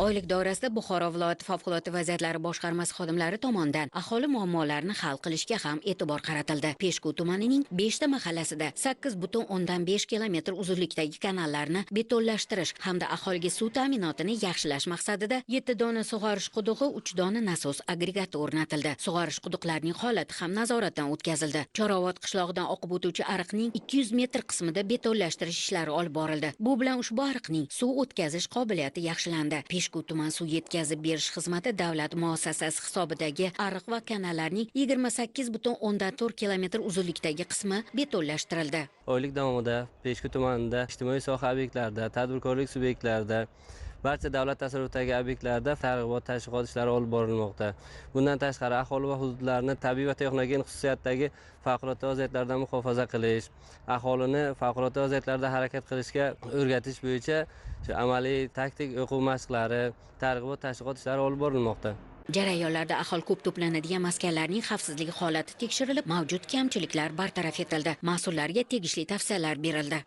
Oylik doirasida Buxoro viloyati favqulodda vaziyatlar boshqarmasi xodimlari tomonidan aholi muammolarini hal qilishga ham e'tibor qaratildi. Peshku tumanining 5 ta mahallasida 8,5 kilometr uzunlikdagi kanallarni betonlashtirish hamda aholiga suv ta'minotini yaxshilash maqsadida 7 dona sug'orish qudug'i, 3 dona nasos agregati o'rnatildi. Sug'orish quduqlarining holati ham nazoratdan o'tkazildi. Choravot qishlog'idan oqib o'tuvchi ariqning 200 metr qismida betonlashtirish ishlari olib borildi. Bu bilan ushbu ariqning suv o'tkazish qobiliyati yaxshilandi. Peshku tuman suv yetkazib berish xizmati davlat muassasasi hisobidagi ariq va kanallarning 28,4 kilometr uzunlikdagi qismi betonlashtirildi. Oylik davomida Peshku tumanida ijtimoiy soha obyektlarida, tadbirkorlik subyektlarida, barcha davlat tasarrufidagi obyektlarda targ'ibot tashviqot ishlari olib borilmoqda. Bundan tashqari aholi va hududlarni tabiiy va texnogen xususiyatdagi favqulodda vaziyatlardan muhofaza qilish, aholini favqulodda vaziyatlarda harakat qilishga o'rgatish bo'yicha amaliy taktik o'quv mashqlari, targ'ibot tashviqot ishlari olib borilmoqda. Jarayonlarda aholi ko'p to'planadigan maskanlarning xavfsizligi holati tekshirilib, mavjud kamchiliklar bartaraf etildi. Mas'ullarga tegishli tavsiyalar berildi.